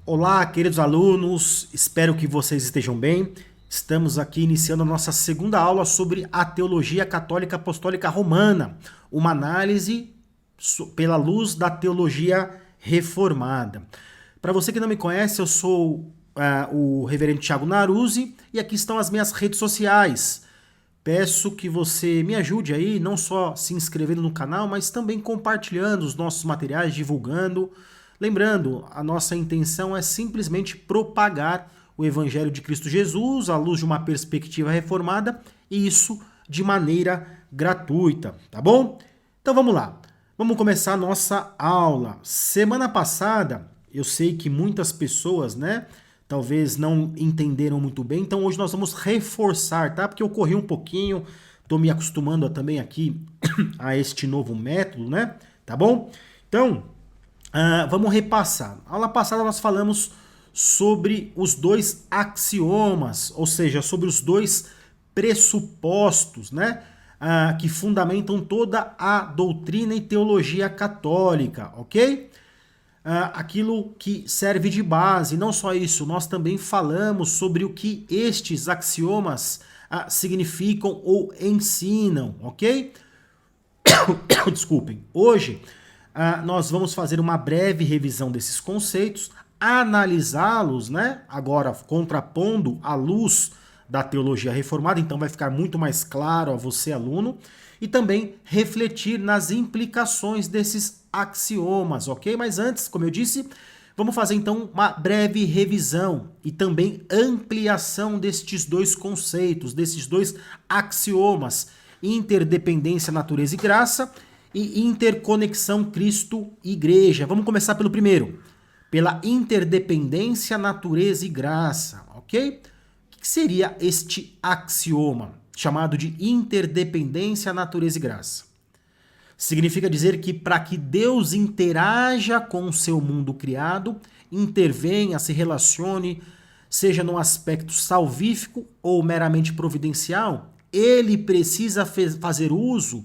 Olá, queridos alunos, espero que vocês estejam bem. Estamos aqui iniciando a nossa segunda aula sobre a teologia católica apostólica romana, uma análise pela luz da teologia reformada. Para você que não me conhece, eu sou o reverendo Thiago Naruzzi e aqui estão as minhas redes sociais. Peço que você me ajude aí, não só se inscrevendo no canal, mas também compartilhando os nossos materiais, divulgando. Lembrando, a nossa intenção é simplesmente propagar o Evangelho de Cristo Jesus à luz de uma perspectiva reformada e isso de maneira gratuita, tá bom? Então vamos lá, vamos começar a nossa aula. Semana passada, eu sei que muitas pessoas, talvez não entenderam muito bem, então hoje nós vamos reforçar, tá? Porque eu corri um pouquinho, tô me acostumando também aqui a este novo método, né? Tá bom? Então, vamos repassar. Na aula passada nós falamos sobre os dois axiomas, ou seja, sobre os dois pressupostos, que fundamentam toda a doutrina e teologia católica, ok? Aquilo que serve de base. Não só isso, nós também falamos sobre o que estes axiomas significam ou ensinam, ok? Desculpem. Hoje nós vamos fazer uma breve revisão desses conceitos, analisá-los, agora contrapondo à luz da teologia reformada, então vai ficar muito mais claro a você, aluno, e também refletir nas implicações desses axiomas, ok? Mas antes, como eu disse, vamos fazer então uma breve revisão e também ampliação destes dois conceitos, desses dois axiomas: interdependência, natureza e graça, e interconexão Cristo-Igreja. Vamos começar pelo primeiro, pela interdependência, natureza e graça, ok? O que seria este axioma, chamado de interdependência, natureza e graça? Significa dizer que para que Deus interaja com o seu mundo criado, intervenha, se relacione, seja no aspecto salvífico ou meramente providencial, ele precisa fazer uso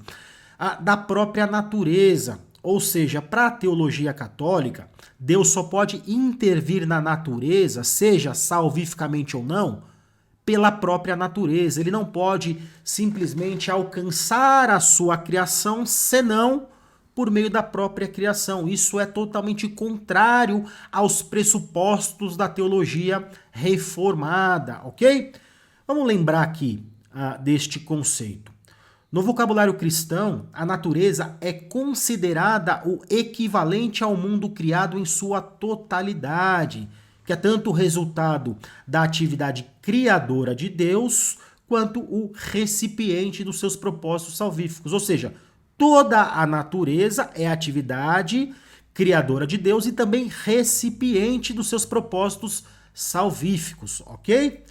da própria natureza. Ou seja, para a teologia católica, Deus só pode intervir na natureza, seja salvificamente ou não, pela própria natureza. Ele não pode simplesmente alcançar a sua criação senão por meio da própria criação. Isso é totalmente contrário aos pressupostos da teologia reformada, ok? Vamos lembrar aqui deste conceito. No vocabulário cristão, a natureza é considerada o equivalente ao mundo criado em sua totalidade, que é tanto o resultado da atividade criadora de Deus, quanto o recipiente dos seus propósitos salvíficos. Ou seja, toda a natureza é atividade criadora de Deus e também recipiente dos seus propósitos salvíficos, ok?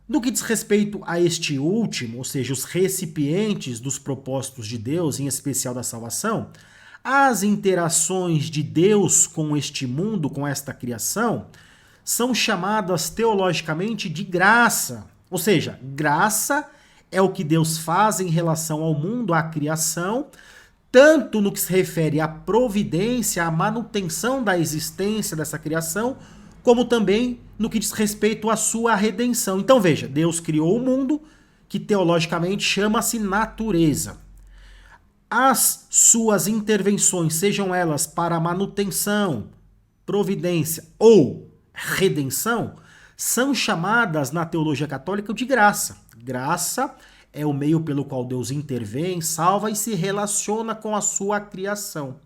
No que diz respeito a este último, ou seja, os recipientes dos propósitos de Deus, em especial da salvação, as interações de Deus com este mundo, com esta criação, são chamadas teologicamente de graça. Ou seja, graça é o que Deus faz em relação ao mundo, à criação, tanto no que se refere à providência, à manutenção da existência dessa criação, como também no que diz respeito à sua redenção. Então veja, Deus criou o mundo, que teologicamente chama-se natureza. As suas intervenções, sejam elas para manutenção, providência ou redenção, são chamadas na teologia católica de graça. Graça é o meio pelo qual Deus intervém, salva e se relaciona com a sua criação.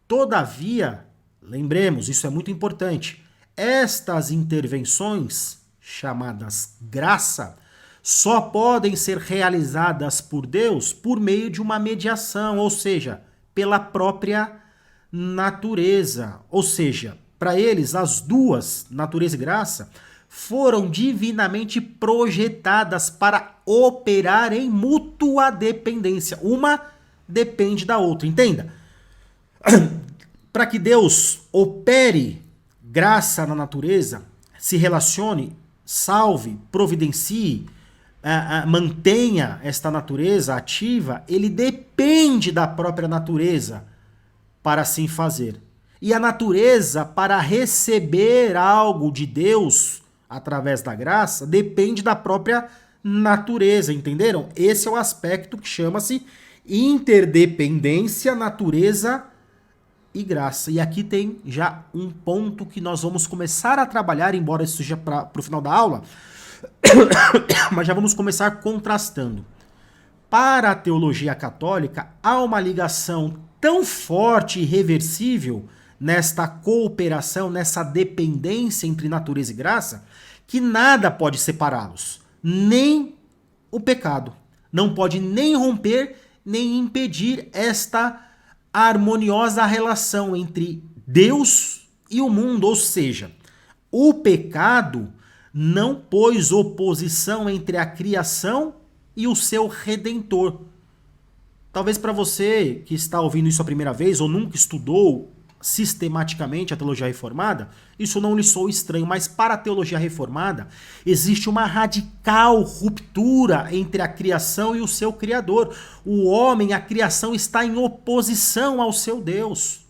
Todavia, lembremos, isso é muito importante, estas intervenções, chamadas graça, só podem ser realizadas por Deus por meio de uma mediação, ou seja, pela própria natureza. Ou seja, para eles, as duas, natureza e graça, foram divinamente projetadas para operar em mútua dependência. Uma depende da outra, entenda? Para que Deus opere graça na natureza, se relacione, salve, providencie, mantenha esta natureza ativa, ele depende da própria natureza para assim fazer. E a natureza, para receber algo de Deus através da graça, depende da própria natureza, entenderam? Esse é o aspecto que chama-se interdependência, natureza e graça. E aqui tem já um ponto que nós vamos começar a trabalhar, embora isso seja para o final da aula, mas já vamos começar contrastando. Para a teologia católica, há uma ligação tão forte e irreversível nesta cooperação, nessa dependência entre natureza e graça, que nada pode separá-los, nem o pecado. Não pode nem romper, nem impedir esta harmoniosa relação entre Deus e o mundo, ou seja, o pecado não pôs oposição entre a criação e o seu Redentor. Talvez para você que está ouvindo isso a primeira vez ou nunca estudou sistematicamente a teologia reformada, isso não lhe soa estranho, mas para a teologia reformada existe uma radical ruptura entre a criação e o seu Criador. O homem, a criação, está em oposição ao seu Deus.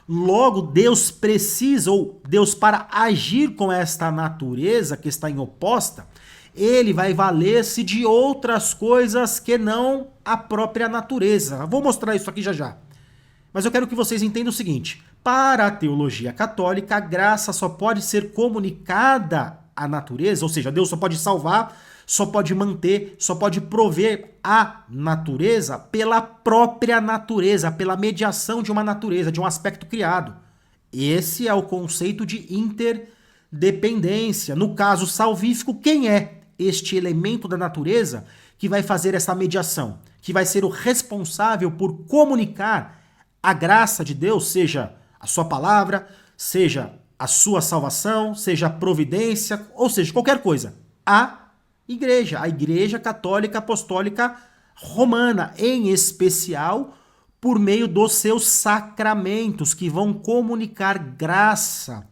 Logo, Deus precisa, ou Deus, para agir com esta natureza que está em oposta, ele vai valer-se de outras coisas que não a própria natureza. Vou mostrar isso aqui já já. Mas eu quero que vocês entendam o seguinte: para a teologia católica, a graça só pode ser comunicada à natureza, ou seja, Deus só pode salvar, só pode manter, só pode prover a natureza pela própria natureza, pela mediação de uma natureza, de um aspecto criado. Esse é o conceito de interdependência. No caso salvífico, quem é este elemento da natureza que vai fazer essa mediação, que vai ser o responsável por comunicar a graça de Deus, seja a sua palavra, seja a sua salvação, seja a providência, ou seja, qualquer coisa? A Igreja Católica Apostólica Romana, em especial por meio dos seus sacramentos, que vão comunicar graça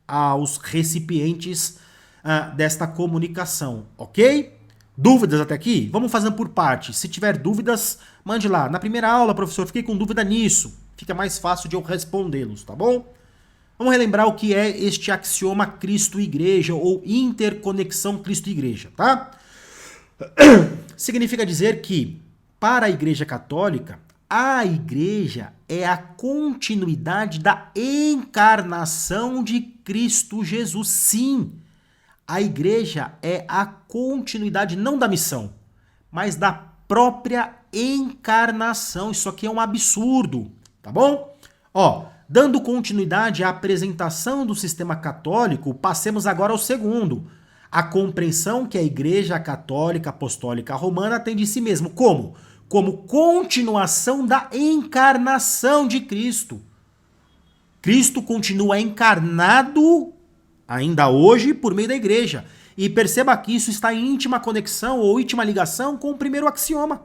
aos recipientes desta comunicação, ok? Dúvidas até aqui? Vamos fazendo por parte. Se tiver dúvidas, mande lá. Na primeira aula, professor, fiquei com dúvida nisso. Fica mais fácil de eu respondê-los, tá bom? Vamos relembrar o que é este axioma Cristo-Igreja ou interconexão Cristo-Igreja, tá? Significa dizer que, para a Igreja Católica, a Igreja é a continuidade da encarnação de Cristo Jesus. Sim, a Igreja é a continuidade não da missão, mas da própria encarnação. Isso aqui é um absurdo, tá bom? Dando continuidade à apresentação do sistema católico, passemos agora ao segundo. A compreensão que a Igreja Católica Apostólica Romana tem de si mesmo. Como? Como continuação da encarnação de Cristo. Cristo continua encarnado ainda hoje por meio da Igreja. E perceba que isso está em íntima conexão ou íntima ligação com o primeiro axioma.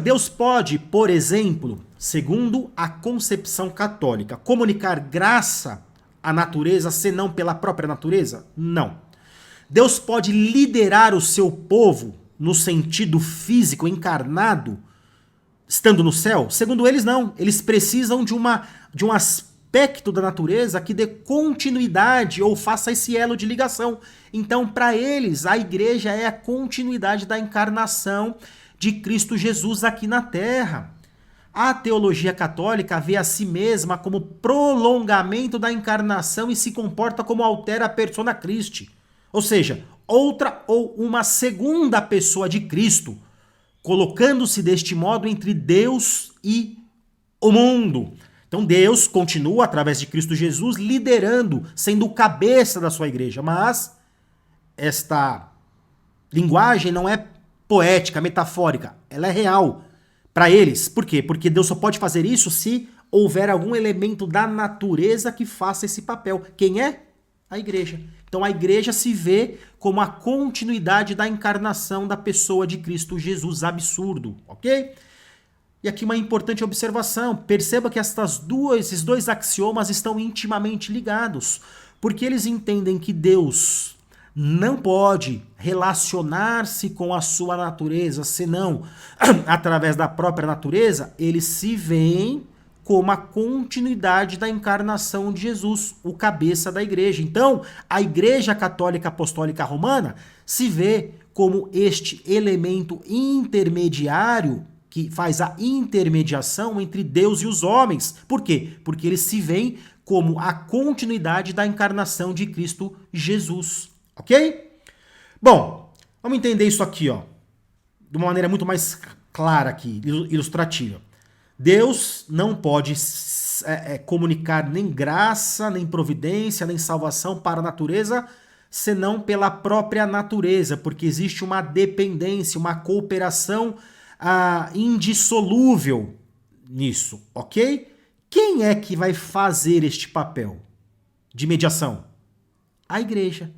Deus pode, por exemplo, segundo a concepção católica, comunicar graça à natureza senão pela própria natureza? Não. Deus pode liderar o seu povo no sentido físico, encarnado, estando no céu? Segundo eles, não. Eles precisam de um aspecto da natureza que dê continuidade ou faça esse elo de ligação. Então, para eles, a Igreja é a continuidade da encarnação de Cristo Jesus aqui na Terra. A teologia católica vê a si mesma como prolongamento da encarnação e se comporta como altera persona Christi. Ou seja, outra ou uma segunda pessoa de Cristo, colocando-se deste modo entre Deus e o mundo. Então Deus continua, através de Cristo Jesus, liderando, sendo o cabeça da sua igreja. Mas esta linguagem não é poética, metafórica, ela é real para eles. Por quê? Porque Deus só pode fazer isso se houver algum elemento da natureza que faça esse papel. Quem é? A igreja. Então a igreja se vê como a continuidade da encarnação da pessoa de Cristo Jesus. Absurdo, ok? E aqui uma importante observação. Perceba que esses dois axiomas estão intimamente ligados, porque eles entendem que Deus não pode relacionar-se com a sua natureza, senão através da própria natureza. Eles se veem como a continuidade da encarnação de Jesus, o cabeça da igreja. Então, a Igreja Católica Apostólica Romana se vê como este elemento intermediário que faz a intermediação entre Deus e os homens. Por quê? Porque eles se veem como a continuidade da encarnação de Cristo Jesus. Ok? Bom, vamos entender isso aqui, ó, de uma maneira muito mais clara aqui, ilustrativa. Deus não pode comunicar nem graça, nem providência, nem salvação para a natureza, senão pela própria natureza, porque existe uma dependência, uma cooperação indissolúvel nisso, ok? Quem é que vai fazer este papel de mediação? A igreja,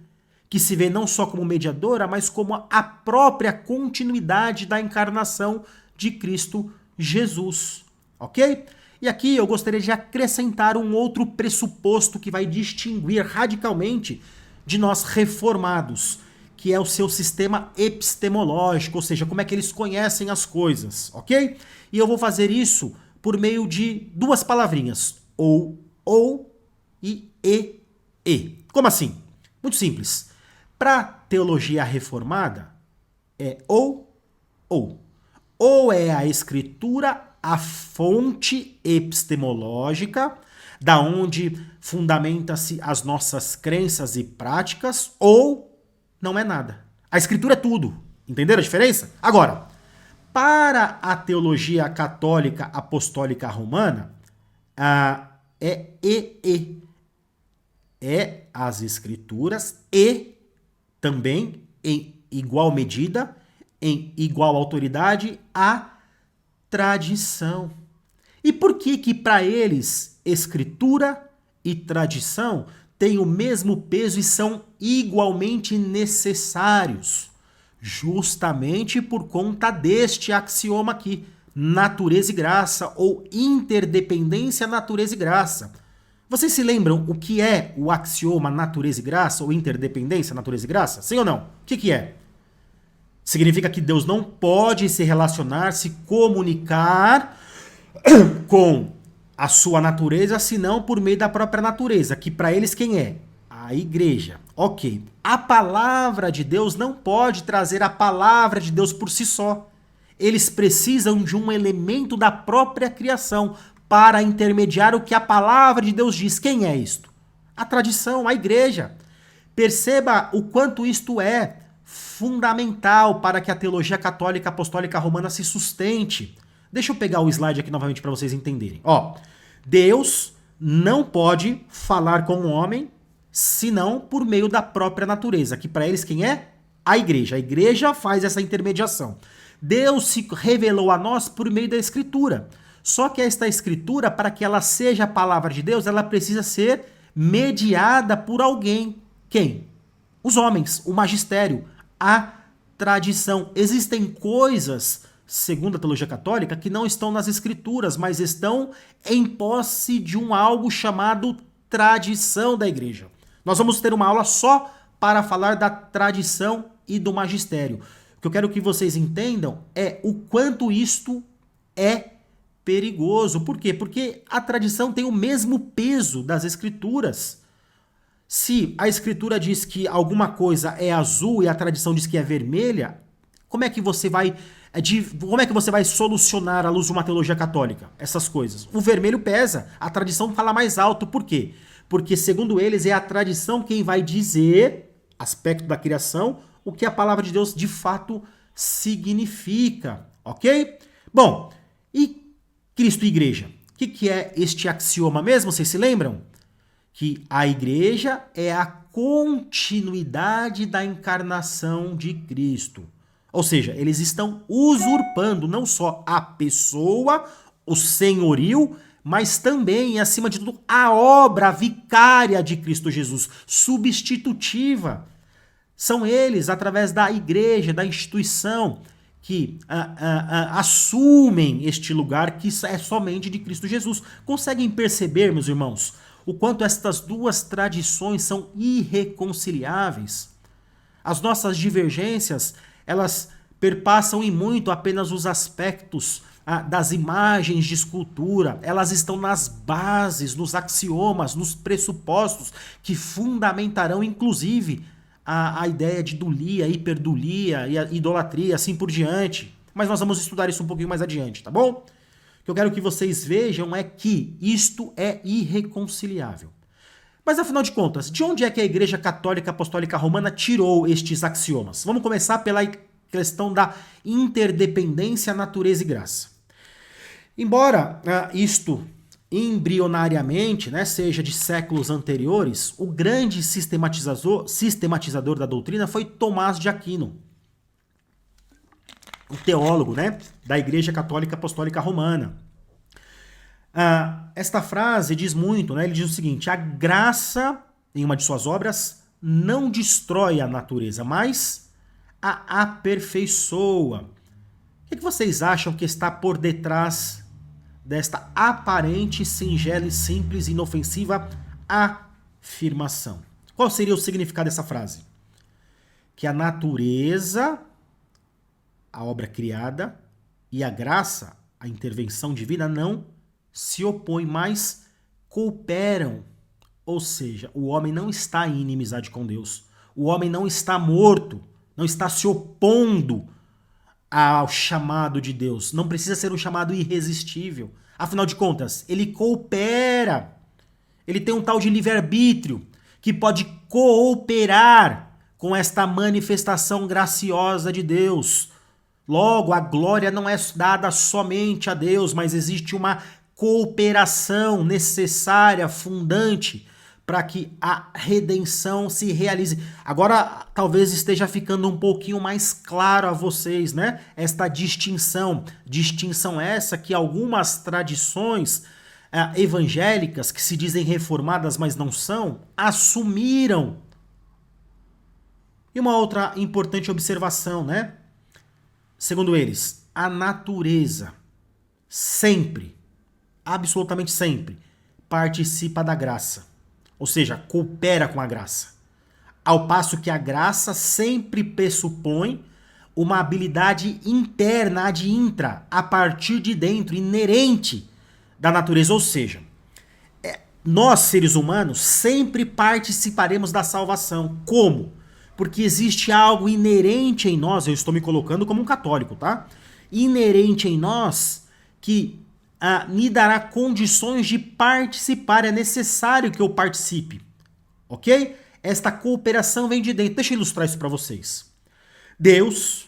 que se vê não só como mediadora, mas como a própria continuidade da encarnação de Cristo Jesus, ok? E aqui eu gostaria de acrescentar um outro pressuposto que vai distinguir radicalmente de nós reformados, que é o seu sistema epistemológico, ou seja, como é que eles conhecem as coisas, ok? E eu vou fazer isso por meio de duas palavrinhas, ou e e. Como assim? Muito simples. Para teologia reformada, é ou. Ou é a escritura a fonte epistemológica, da onde fundamenta-se as nossas crenças e práticas, ou não é nada. A escritura é tudo. Entenderam a diferença? Agora, para a teologia católica apostólica romana, é e. É as escrituras e também, em igual medida, em igual autoridade, a tradição. E por que para eles escritura e tradição têm o mesmo peso e são igualmente necessários? Justamente por conta deste axioma aqui, natureza e graça, ou interdependência, natureza e graça. Vocês se lembram o que é o axioma natureza e graça, ou interdependência, natureza e graça? Sim ou não? O que é? Significa que Deus não pode se relacionar, se comunicar com a sua natureza, senão por meio da própria natureza, que para eles quem é? A igreja. Ok. A palavra de Deus não pode trazer a palavra de Deus por si só. Eles precisam de um elemento da própria criação para intermediar o que a palavra de Deus diz. Quem é isto? A tradição, a igreja. Perceba o quanto isto é fundamental para que a teologia católica apostólica romana se sustente. Deixa eu pegar o slide aqui novamente para vocês entenderem. Ó, Deus não pode falar com o homem senão por meio da própria natureza, que para eles quem é? A igreja. A igreja faz essa intermediação. Deus se revelou a nós por meio da escritura. Só que esta escritura, para que ela seja a palavra de Deus, ela precisa ser mediada por alguém. Quem? Os homens, o magistério, a tradição. Existem coisas, segundo a teologia católica, que não estão nas escrituras, mas estão em posse de um algo chamado tradição da igreja. Nós vamos ter uma aula só para falar da tradição e do magistério. O que eu quero que vocês entendam é o quanto isto é perigoso. Por quê? Porque a tradição tem o mesmo peso das escrituras. Se a escritura diz que alguma coisa é azul e a tradição diz que é vermelha, como é que você vai solucionar à luz de uma teologia católica essas coisas? O vermelho pesa, a tradição fala mais alto. Por quê? Porque, segundo eles, é a tradição quem vai dizer, aspecto da criação, o que a palavra de Deus de fato significa, ok? Bom, e Cristo e igreja? O que é este axioma mesmo? Vocês se lembram? Que a igreja é a continuidade da encarnação de Cristo. Ou seja, eles estão usurpando não só a pessoa, o senhorio, mas também, acima de tudo, a obra vicária de Cristo Jesus, substitutiva. São eles, através da igreja, da instituição, que assumem este lugar que é somente de Cristo Jesus. Conseguem perceber, meus irmãos, o quanto estas duas tradições são irreconciliáveis? As nossas divergências, elas perpassam em muito apenas os aspectos das imagens de escultura, elas estão nas bases, nos axiomas, nos pressupostos que fundamentarão, inclusive, a ideia de dulia, hiperdulia e a idolatria, assim por diante. Mas nós vamos estudar isso um pouquinho mais adiante, tá bom? O que eu quero que vocês vejam é que isto é irreconciliável. Mas afinal de contas, de onde é que a Igreja Católica Apostólica Romana tirou estes axiomas? Vamos começar pela questão da interdependência, natureza e graça. Embora isto embrionariamente, né, seja de séculos anteriores, o grande sistematizador da doutrina foi Tomás de Aquino, o teólogo, né, da Igreja Católica Apostólica Romana. Esta frase diz muito, né? Ele diz o seguinte: a graça, em uma de suas obras, não destrói a natureza, mas a aperfeiçoa. O que vocês acham que está por detrás desta aparente, singela e simples e inofensiva afirmação? Qual seria o significado dessa frase? Que a natureza, a obra criada, e a graça, a intervenção divina, não se opõem, mas cooperam. Ou seja, o homem não está em inimizade com Deus. O homem não está morto, não está se opondo ao chamado de Deus. Não precisa ser um chamado irresistível. Afinal de contas, ele coopera. Ele tem um tal de livre-arbítrio que pode cooperar com esta manifestação graciosa de Deus. Logo, a glória não é dada somente a Deus, mas existe uma cooperação necessária, fundante, para que a redenção se realize. Agora, talvez esteja ficando um pouquinho mais claro a vocês, né? Esta distinção. Distinção essa que algumas tradições evangélicas, que se dizem reformadas, mas não são, assumiram. E uma outra importante observação, né? Segundo eles, a natureza sempre, absolutamente sempre, participa da graça. Ou seja, coopera com a graça. Ao passo que a graça sempre pressupõe uma habilidade interna, ad intra, a partir de dentro, inerente da natureza. Ou seja, nós, seres humanos, sempre participaremos da salvação. Como? Porque existe algo inerente em nós, eu estou me colocando como um católico, tá? Inerente em nós que me dará condições de participar, é necessário que eu participe, ok? Esta cooperação vem de dentro. Deixa eu ilustrar isso para vocês. Deus,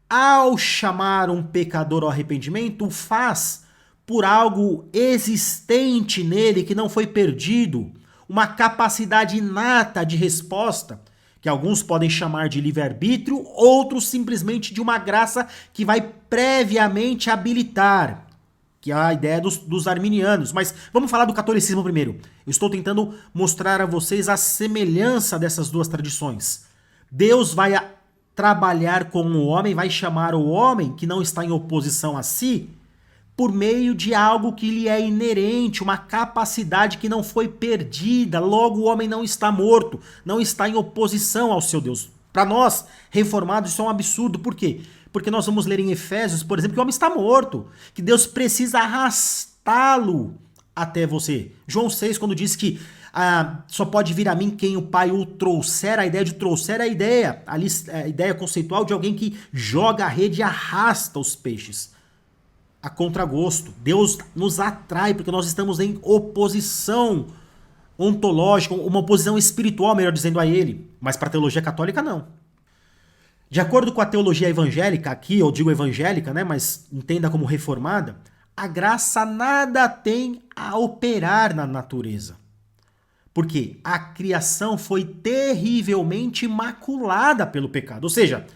ao chamar um pecador ao arrependimento, o faz por algo existente nele que não foi perdido, uma capacidade inata de resposta, que alguns podem chamar de livre-arbítrio, outros simplesmente de uma graça que vai previamente habilitar, que é a ideia dos arminianos. Mas vamos falar do catolicismo primeiro. Eu estou tentando mostrar a vocês a semelhança dessas duas tradições. Deus vai trabalhar com o homem, vai chamar o homem que não está em oposição a si, por meio de algo que lhe é inerente, uma capacidade que não foi perdida. Logo, o homem não está morto, não está em oposição ao seu Deus. Para nós, reformados, isso é um absurdo. Por quê? Porque nós vamos ler em Efésios, por exemplo, que o homem está morto, que Deus precisa arrastá-lo até você. João 6, quando diz que só pode vir a mim quem o Pai o trouxer, a ideia de trouxer é a ideia conceitual de alguém que joga a rede e arrasta os peixes a contragosto. Deus nos atrai porque nós estamos em oposição ontológica, uma oposição espiritual, melhor dizendo, a ele. Mas para a teologia católica, não. De acordo com a teologia evangélica, aqui eu digo evangélica, né, mas entenda como reformada, a graça nada tem a operar na natureza. Porque a criação foi terrivelmente maculada pelo pecado. Ou seja,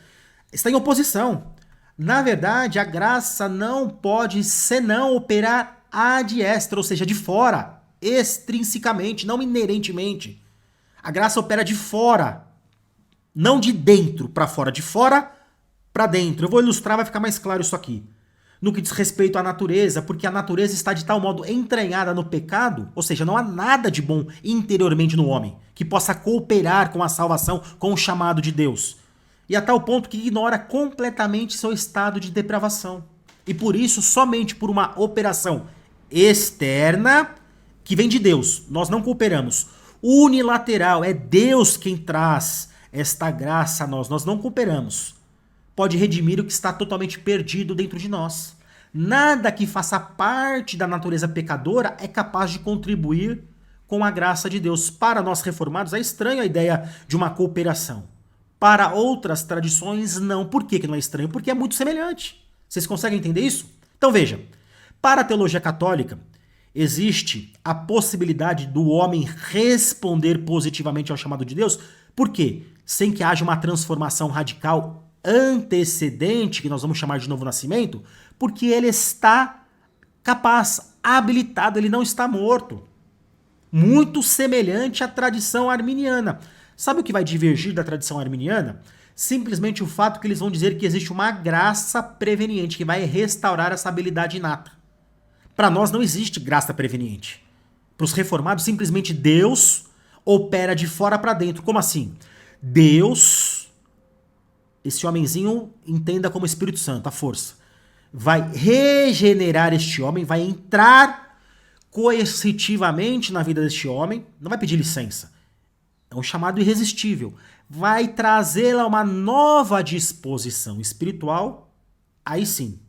está em oposição. Na verdade, a graça não pode senão operar ad extra, ou seja, de fora, extrinsecamente, não inerentemente. A graça opera de fora, não de dentro para fora, de fora para dentro. Eu vou ilustrar, vai ficar mais claro isso aqui. No que diz respeito à natureza, porque a natureza está de tal modo entranhada no pecado, ou seja, não há nada de bom interiormente no homem que possa cooperar com a salvação, com o chamado de Deus. E a tal ponto que ignora completamente seu estado de depravação. E por isso, somente por uma operação externa, que vem de Deus, nós não cooperamos. Unilateral, é Deus quem traz esta graça a nós, nós não cooperamos. Pode redimir o que está totalmente perdido dentro de nós. Nada que faça parte da natureza pecadora é capaz de contribuir com a graça de Deus. Para nós reformados, é estranho a ideia de uma cooperação. Para outras tradições, não. Por que não é estranho? Porque é muito semelhante. Vocês conseguem entender isso? Então veja, para a teologia católica, existe a possibilidade do homem responder positivamente ao chamado de Deus. Por quê? Sem que haja uma transformação radical antecedente, que nós vamos chamar de novo nascimento, porque ele está capaz, habilitado, ele não está morto. Muito semelhante à tradição arminiana. Sabe o que vai divergir da tradição arminiana? Simplesmente o fato que eles vão dizer que existe uma graça preveniente que vai restaurar essa habilidade inata. Para nós não existe graça preveniente. Para os reformados, simplesmente Deus opera de fora para dentro. Como assim? Deus, esse homenzinho entenda como Espírito Santo, a força, vai regenerar este homem, vai entrar coercitivamente na vida deste homem, não vai pedir licença. É um chamado irresistível. Vai trazê-la a uma nova disposição espiritual. Aí sim,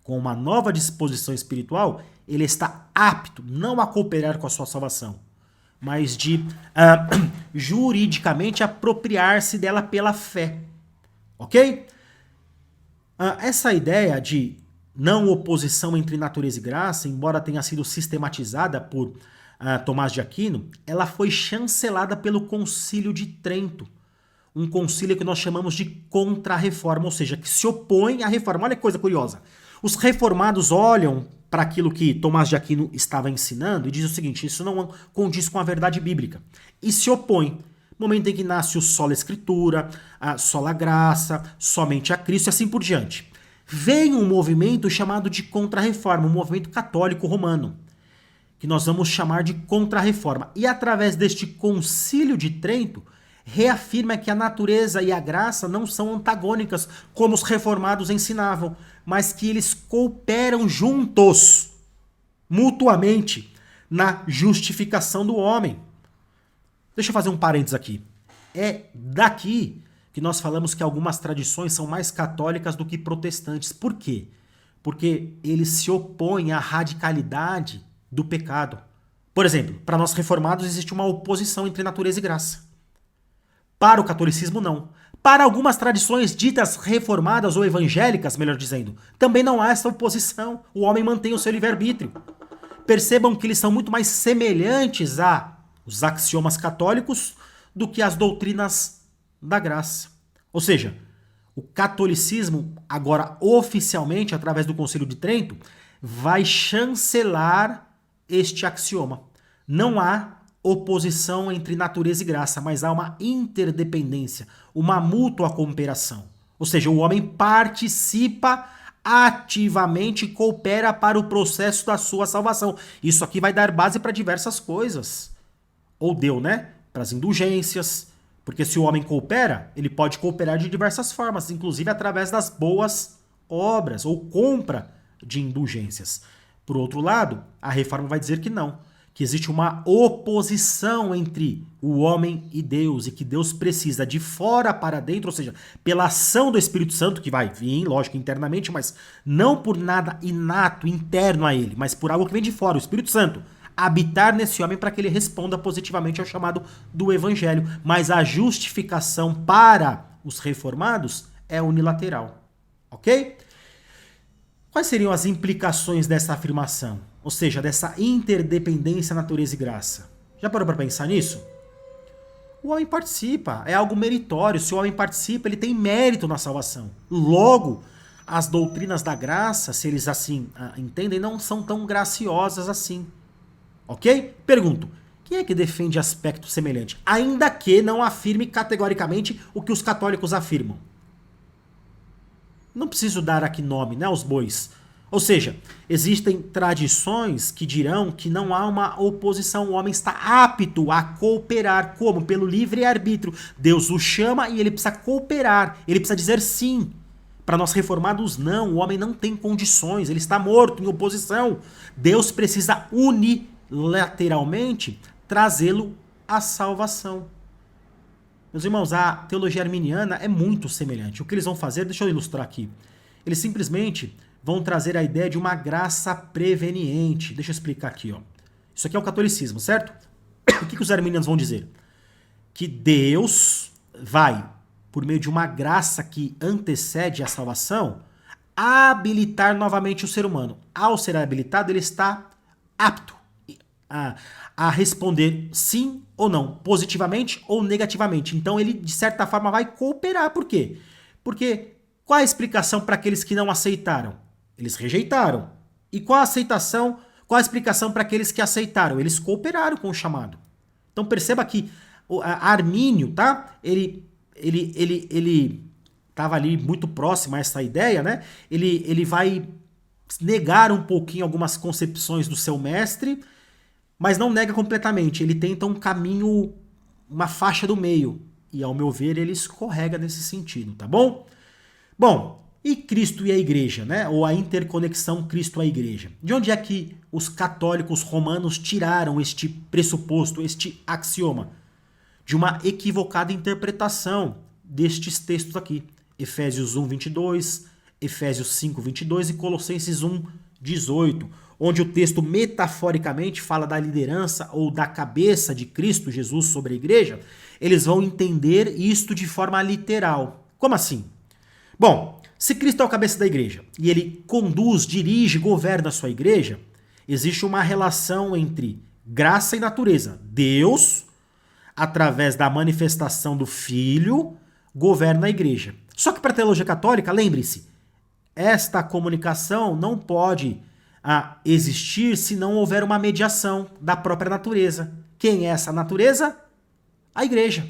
com uma nova disposição espiritual, ele está apto não a cooperar com a sua salvação, mas de juridicamente apropriar-se dela pela fé. Ok? Essa ideia de não oposição entre natureza e graça, embora tenha sido sistematizada por Tomás de Aquino, ela foi chancelada pelo Concílio de Trento. Um concílio que nós chamamos de contra-reforma, ou seja, que se opõe à reforma. Olha que coisa curiosa. Os reformados olham para aquilo que Tomás de Aquino estava ensinando e diz o seguinte: isso não condiz com a verdade bíblica. E se opõe. No momento em que nasce o sola escritura, a sola graça, somente a Cristo e assim por diante. Vem um movimento chamado de contra-reforma, um movimento católico romano, que nós vamos chamar de contra-reforma. E através deste concílio de Trento, reafirma que a natureza e a graça não são antagônicas, como os reformados ensinavam, mas que eles cooperam juntos, mutuamente, na justificação do homem. Deixa eu fazer um parênteses aqui. É daqui que nós falamos que algumas tradições são mais católicas do que protestantes. Por quê? Porque eles se opõem à radicalidade do pecado. Por exemplo, para nós reformados existe uma oposição entre natureza e graça. Para o catolicismo, não. Para algumas tradições ditas reformadas ou evangélicas, melhor dizendo, também não há essa oposição. O homem mantém o seu livre-arbítrio. Percebam que eles são muito mais semelhantes aos axiomas católicos do que às doutrinas da graça. Ou seja, o catolicismo, agora oficialmente, através do Concílio de Trento, vai chancelar este axioma. Não há oposição entre natureza e graça, mas há uma interdependência, uma mútua cooperação. Ou seja, o homem participa ativamente e coopera para o processo da sua salvação. Isso aqui vai dar base para diversas coisas. Ou deu, né? Para as indulgências, porque se o homem coopera, ele pode cooperar de diversas formas, inclusive através das boas obras ou compra de indulgências. Por outro lado, a reforma vai dizer que não, que existe uma oposição entre o homem e Deus e que Deus precisa de fora para dentro, ou seja, pela ação do Espírito Santo, que vai vir, lógico, internamente, mas não por nada inato, interno a ele, mas por algo que vem de fora, o Espírito Santo, habitar nesse homem para que ele responda positivamente ao chamado do Evangelho. Mas a justificação para os reformados é unilateral, ok? Quais seriam as implicações dessa afirmação? Ou seja, dessa interdependência natureza e graça? Já parou para pensar nisso? O homem participa, é algo meritório. Se o homem participa, ele tem mérito na salvação. Logo, as doutrinas da graça, se eles assim entendem, não são tão graciosas assim. Ok? Pergunto, quem é que defende aspecto semelhante? Ainda que não afirme categoricamente o que os católicos afirmam. Não preciso dar aqui nome, né, aos bois. Ou seja, existem tradições que dirão que não há uma oposição. O homem está apto a cooperar. Como? Pelo livre-arbítrio. Deus o chama e ele precisa cooperar. Ele precisa dizer sim Para nós reformados, não. O homem não tem condições, ele está morto, em oposição. Deus precisa unilateralmente trazê-lo à salvação. Meus irmãos, a teologia arminiana é muito semelhante. O que eles vão fazer, deixa eu ilustrar aqui. Eles simplesmente vão trazer a ideia de uma graça preveniente. Deixa eu explicar aqui, ó. Isso aqui é o catolicismo, certo? O que os arminianos vão dizer? Que Deus vai, por meio de uma graça que antecede a salvação, habilitar novamente o ser humano. Ao ser habilitado, ele está apto a responder sim ou não, positivamente ou negativamente. Então ele, de certa forma, vai cooperar. Por quê? Porque qual a explicação para aqueles que não aceitaram? Eles rejeitaram. E qual a explicação para aqueles que aceitaram? Eles cooperaram com o chamado. Então perceba que Armínio, tá? Ele estava ali muito próximo a essa ideia, né? Ele vai negar um pouquinho algumas concepções do seu mestre, mas não nega completamente. Ele tenta um caminho, uma faixa do meio. E, ao meu ver, ele escorrega nesse sentido, tá bom? Bom, e Cristo e a Igreja, né? Ou a interconexão Cristo à Igreja? De onde é que os católicos romanos tiraram este pressuposto, este axioma? De uma equivocada interpretação destes textos aqui. Efésios 1, 22, Efésios 5, 22 e Colossenses 1, 18. Onde o texto metaforicamente fala da liderança ou da cabeça de Cristo Jesus sobre a igreja, eles vão entender isto de forma literal. Como assim? Bom, se Cristo é o cabeça da igreja e ele conduz, dirige, governa a sua igreja, existe uma relação entre graça e natureza. Deus, através da manifestação do Filho, governa a igreja. Só que para a teologia católica, lembre-se, esta comunicação não pode existir se não houver uma mediação da própria natureza. Quem é essa natureza? A igreja.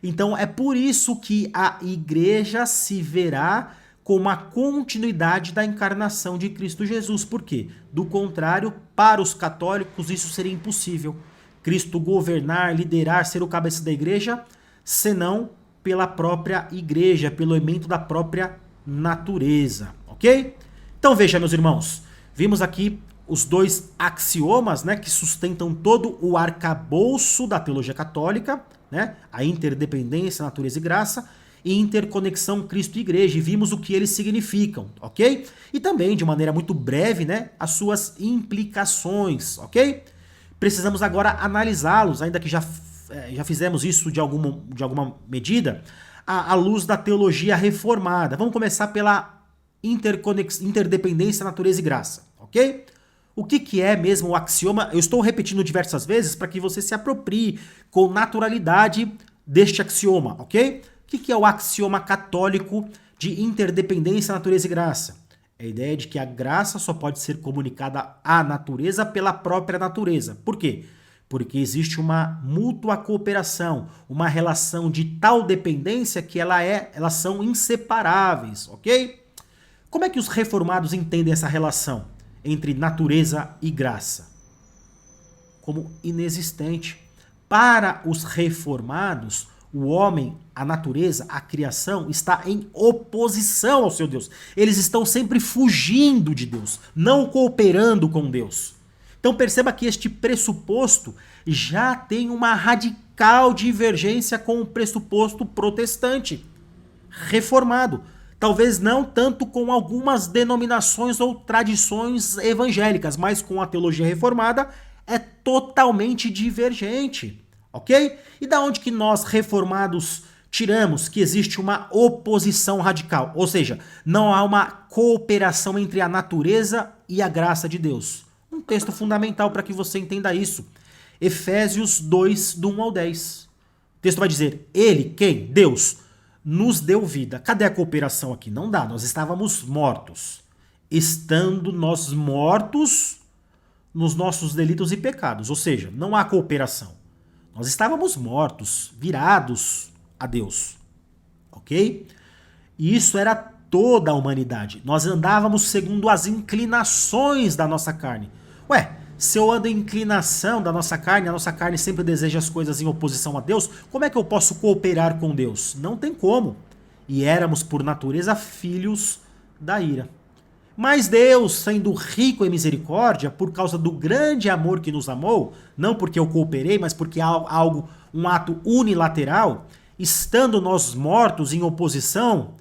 Então é por isso que a igreja se verá como a continuidade da encarnação de Cristo Jesus. Por quê? Do contrário, para os católicos isso seria impossível. Cristo governar, liderar, ser o cabeça da igreja, senão pela própria igreja, pelo elemento da própria natureza, ok? Então veja, meus irmãos, vimos aqui os dois axiomas, né, que sustentam todo o arcabouço da teologia católica, né, a interdependência, natureza e graça, e interconexão Cristo e Igreja, e vimos o que eles significam, ok? E também, de maneira muito breve, né, as suas implicações, ok? Precisamos agora analisá-los, ainda que já fizemos isso de alguma medida, à luz da teologia reformada. Vamos começar pela interdependência, natureza e graça, ok? O que é mesmo o axioma? Eu estou repetindo diversas vezes para que você se aproprie com naturalidade deste axioma, ok? O que é o axioma católico de interdependência, natureza e graça? É a ideia de que a graça só pode ser comunicada à natureza pela própria natureza. Por quê? Porque existe uma mútua cooperação, uma relação de tal dependência que elas são inseparáveis, ok? Como é que os reformados entendem essa relação entre natureza e graça? Como inexistente. Para os reformados, o homem, a natureza, a criação está em oposição ao seu Deus. Eles estão sempre fugindo de Deus, não cooperando com Deus. Então perceba que este pressuposto já tem uma radical divergência com o pressuposto protestante, reformado. Talvez não tanto com algumas denominações ou tradições evangélicas, mas com a teologia reformada é totalmente divergente, ok? E da onde que nós reformados tiramos que existe uma oposição radical? Ou seja, não há uma cooperação entre a natureza e a graça de Deus. Um texto fundamental para que você entenda isso. Efésios 2, do 1 ao 10. O texto vai dizer, ele, quem? Deus, nos deu vida. Cadê a cooperação aqui? Não dá, nós estávamos mortos. Estando nós mortos nos nossos delitos e pecados. Ou seja, não há cooperação. Nós estávamos mortos, virados a Deus. Ok? E isso era toda a humanidade. Nós andávamos segundo as inclinações da nossa carne. Ué, se eu ando em inclinação da nossa carne, a nossa carne sempre deseja as coisas em oposição a Deus, como é que eu posso cooperar com Deus? Não tem como. e éramos por natureza filhos da ira. Mas Deus, sendo rico em misericórdia, por causa do grande amor que nos amou, não porque eu cooperei, mas porque há algo, um ato unilateral, estando nós mortos em oposição,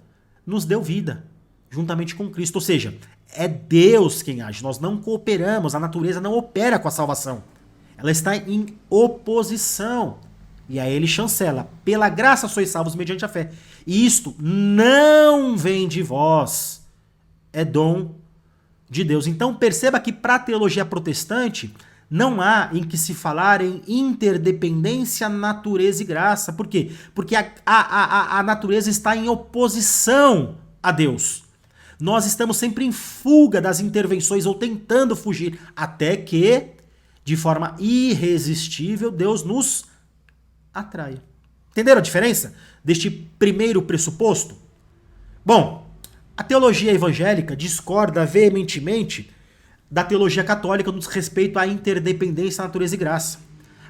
nos deu vida, juntamente com Cristo. Ou seja, é Deus quem age, nós não cooperamos, a natureza não opera com a salvação. Ela está em oposição. E aí ele chancela, pela graça sois salvos mediante a fé. E isto não vem de vós, é dom de Deus. Então perceba que para a teologia protestante não há em que se falar em interdependência, natureza e graça. Por quê? Porque a natureza está em oposição a Deus. Nós estamos sempre em fuga das intervenções ou tentando fugir, até que, de forma irresistível, Deus nos atraia. Entenderam a diferença deste primeiro pressuposto? Bom, a teologia evangélica discorda veementemente da teologia católica no respeito à interdependência, natureza e graça.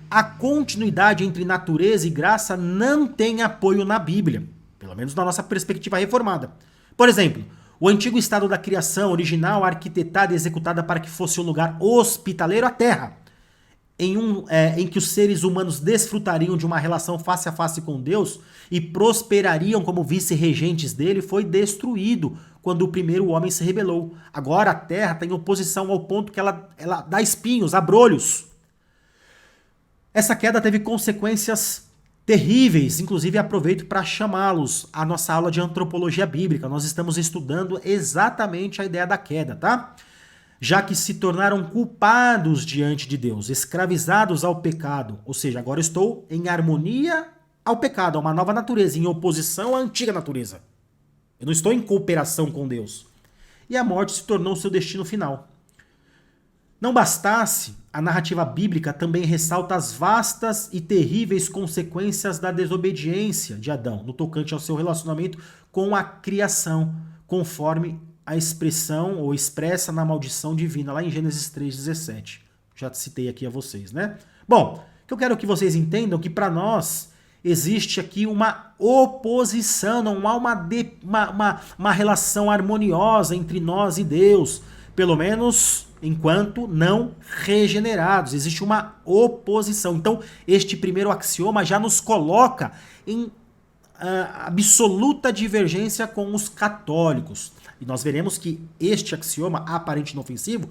A continuidade entre natureza e graça não tem apoio na Bíblia, pelo menos na nossa perspectiva reformada. Por exemplo, o antigo estado da criação original, arquitetada e executada para que fosse um lugar hospitaleiro, a Terra, em que os seres humanos desfrutariam de uma relação face a face com Deus e prosperiam como vice-regentes dele, foi destruído quando o primeiro homem se rebelou. Agora a Terra está em oposição ao ponto que ela dá espinhos, abrolhos. Essa queda teve consequências terríveis, inclusive aproveito para chamá-los à nossa aula de antropologia bíblica. Nós estamos estudando exatamente a ideia da queda, tá? Já que se tornaram culpados diante de Deus, escravizados ao pecado, ou seja, agora estou em harmonia ao pecado, a uma nova natureza, em oposição à antiga natureza. Eu não estou em cooperação com Deus. E a morte se tornou seu destino final. Não bastasse, a narrativa bíblica também ressalta as vastas e terríveis consequências da desobediência de Adão no tocante ao seu relacionamento com a criação, conforme a expressão ou expressa na maldição divina, lá em Gênesis 3,17. Já citei aqui a vocês, né? Bom, que eu quero que vocês entendam que para nós existe aqui uma oposição, não há uma relação harmoniosa entre nós e Deus, pelo menos enquanto não regenerados. Existe uma oposição. Então, este primeiro axioma já nos coloca em absoluta divergência com os católicos. E nós veremos que este axioma aparente inofensivo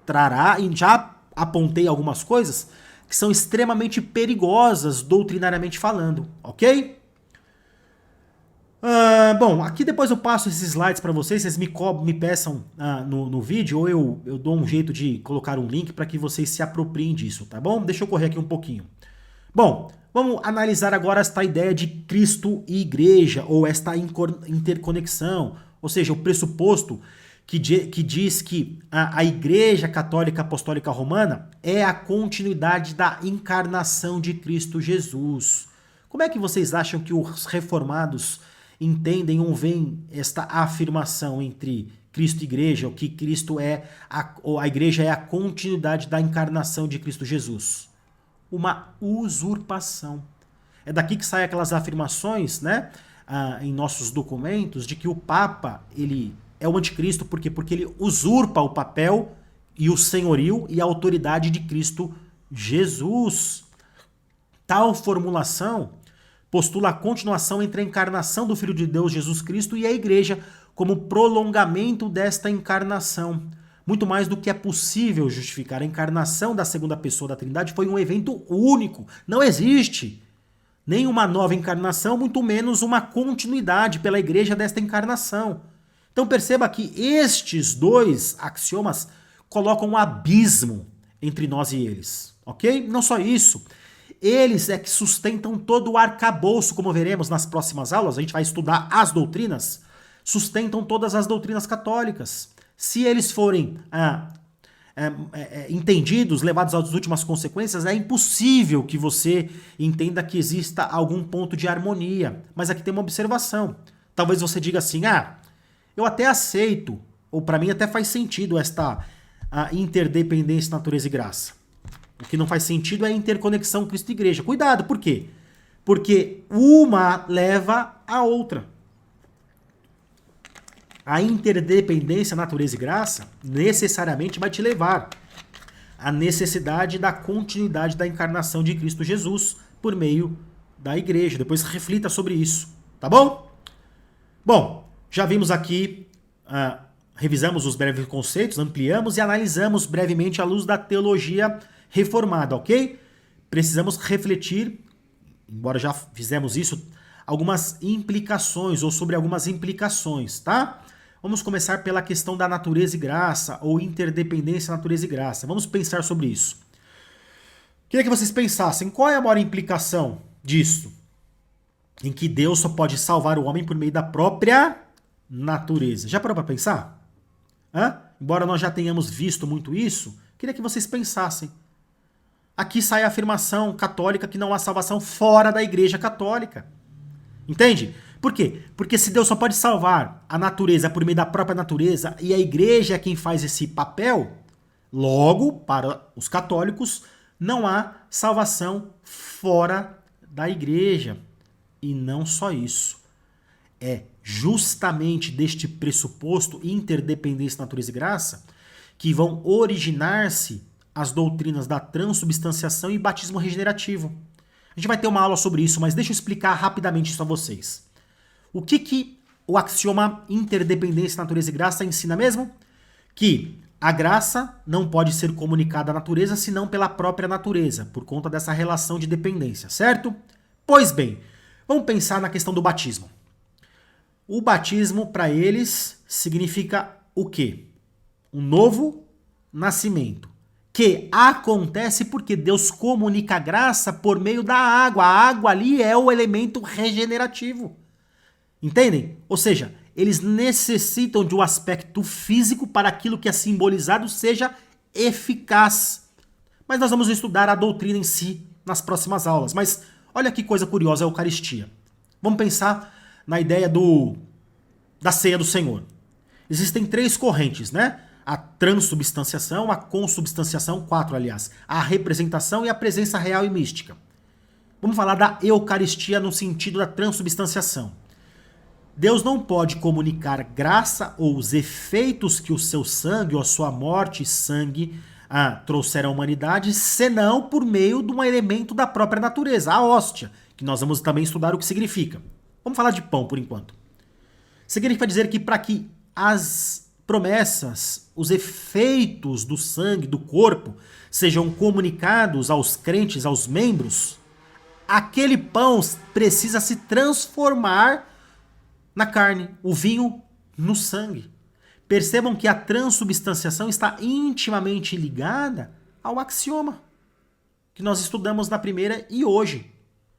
trará, e já apontei algumas coisas, que são extremamente perigosas doutrinariamente falando, ok? Bom, aqui depois eu passo esses slides para vocês me peçam no vídeo, ou eu dou um jeito de colocar um link para que vocês se apropriem disso, tá bom? Deixa eu correr aqui um pouquinho. Bom, vamos analisar agora esta ideia de Cristo e igreja, ou esta interconexão, ou seja, o pressuposto que diz que a Igreja Católica Apostólica Romana é a continuidade da encarnação de Cristo Jesus. Como é que vocês acham que os reformados entendem ou veem esta afirmação entre Cristo e Igreja, ou que Cristo ou a Igreja é a continuidade da encarnação de Cristo Jesus? Uma usurpação. É daqui que saem aquelas afirmações, né, em nossos documentos, de que o Papa, ele é o anticristo, por quê? Porque ele usurpa o papel e o senhorio e a autoridade de Cristo Jesus. Tal formulação postula a continuação entre a encarnação do Filho de Deus, Jesus Cristo, e a Igreja como prolongamento desta encarnação. Muito mais do que é possível justificar. A encarnação da segunda pessoa da Trindade foi um evento único. Não existe nenhuma nova encarnação, muito menos uma continuidade pela Igreja desta encarnação. Então perceba que estes dois axiomas colocam um abismo entre nós e eles, ok? Não só isso, eles é que sustentam todo o arcabouço, como veremos nas próximas aulas, a gente vai estudar as doutrinas, sustentam todas as doutrinas católicas. Se eles forem entendidos, levados às últimas consequências, é impossível que você entenda que exista algum ponto de harmonia. Mas aqui tem uma observação. Talvez você diga assim, eu até aceito, ou para mim até faz sentido esta interdependência, natureza e graça. O que não faz sentido é a interconexão Cristo e Igreja. Cuidado, por quê? Porque uma leva a outra. A interdependência, natureza e graça necessariamente vai te levar à necessidade da continuidade da encarnação de Cristo Jesus por meio da igreja. Depois reflita sobre isso, tá bom? Bom, já vimos aqui, revisamos os breves conceitos, ampliamos e analisamos brevemente à luz da teologia reformada, ok? Precisamos refletir, embora já fizemos isso, algumas implicações ou sobre algumas implicações, tá? Vamos começar pela questão da natureza e graça ou interdependência, natureza e graça. Vamos pensar sobre isso. Queria que vocês pensassem qual é a maior implicação disso, em que Deus só pode salvar o homem por meio da própria natureza. Já parou para pensar? Embora nós já tenhamos visto muito isso, queria que vocês pensassem. Aqui sai a afirmação católica que não há salvação fora da Igreja Católica. Entende? Por quê? Porque se Deus só pode salvar a natureza por meio da própria natureza e a Igreja é quem faz esse papel, logo, para os católicos, não há salvação fora da Igreja. E não só isso. É justamente deste pressuposto interdependência, natureza e graça que vão originar-se as doutrinas da transubstanciação e batismo regenerativo. A gente vai ter uma aula sobre isso, mas deixa eu explicar rapidamente isso a vocês. O que o axioma interdependência, natureza e graça ensina mesmo? Que a graça não pode ser comunicada à natureza senão pela própria natureza, por conta dessa relação de dependência, certo? Pois bem, vamos pensar na questão do batismo. O batismo, para eles, significa o quê? Um novo nascimento, que acontece porque Deus comunica a graça por meio da água. A água ali é o elemento regenerativo. Entendem? Ou seja, eles necessitam de um aspecto físico para aquilo que é simbolizado seja eficaz. Mas nós vamos estudar a doutrina em si nas próximas aulas. Mas olha que coisa curiosa a Eucaristia. Vamos pensar na ideia da ceia do Senhor. Existem 3 correntes, né? A transubstanciação, a consubstanciação, 4 aliás, a representação e a presença real e mística. Vamos falar da Eucaristia no sentido da transubstanciação. Deus não pode comunicar graça ou os efeitos que o seu sangue ou a sua morte e sangue trouxeram à humanidade, senão por meio de um elemento da própria natureza, a hóstia, que nós vamos também estudar o que significa. Vamos falar de pão por enquanto. Significa dizer que para que as promessas, os efeitos do sangue, do corpo, sejam comunicados aos crentes, aos membros, aquele pão precisa se transformar na carne, o vinho no sangue. Percebam que a transubstanciação está intimamente ligada ao axioma, que nós estudamos na primeira e hoje.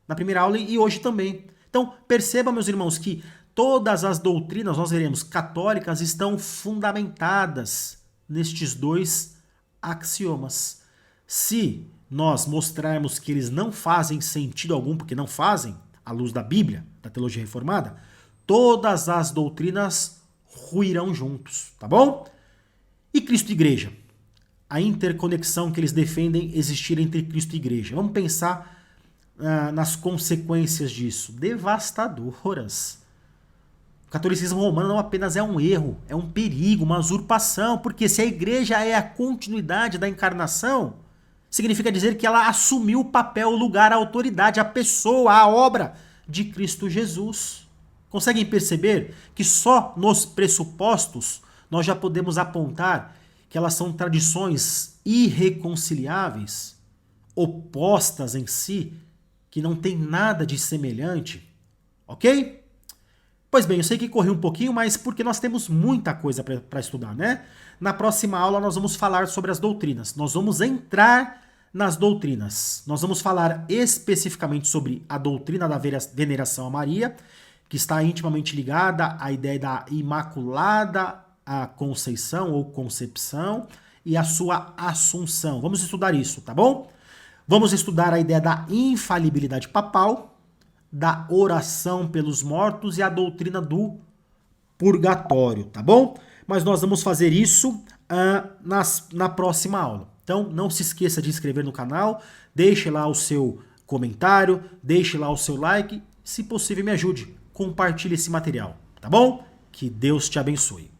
Na primeira aula e hoje também. Então, percebam, meus irmãos, que todas as doutrinas, nós veremos, católicas, estão fundamentadas nestes 2 axiomas. Se nós mostrarmos que eles não fazem sentido algum, porque não fazem, à luz da Bíblia, da teologia reformada, todas as doutrinas ruirão juntos, tá bom? E Cristo e Igreja? A interconexão que eles defendem existir entre Cristo e Igreja. Vamos pensar nas consequências disso. Devastadoras. O catolicismo romano não apenas é um erro, é um perigo, uma usurpação, porque se a Igreja é a continuidade da encarnação, significa dizer que ela assumiu o papel, o lugar, a autoridade, a pessoa, a obra de Cristo Jesus. Conseguem perceber que só nos pressupostos nós já podemos apontar que elas são tradições irreconciliáveis, opostas em si, que não tem nada de semelhante, ok? Pois bem, eu sei que corri um pouquinho, mas porque nós temos muita coisa para estudar, né? Na próxima aula nós vamos falar sobre as doutrinas, nós vamos entrar nas doutrinas, nós vamos falar especificamente sobre a doutrina da veneração a Maria, que está intimamente ligada à ideia da Imaculada Conceição ou Concepção e a sua Assunção. Vamos estudar isso, tá bom? Vamos estudar a ideia da infalibilidade papal, da oração pelos mortos e a doutrina do purgatório, tá bom? Mas nós vamos fazer isso na próxima aula. Então, não se esqueça de inscrever no canal, deixe lá o seu comentário, deixe lá o seu like, se possível me ajude. Compartilhe esse material, tá bom? Que Que Deus te abençoe.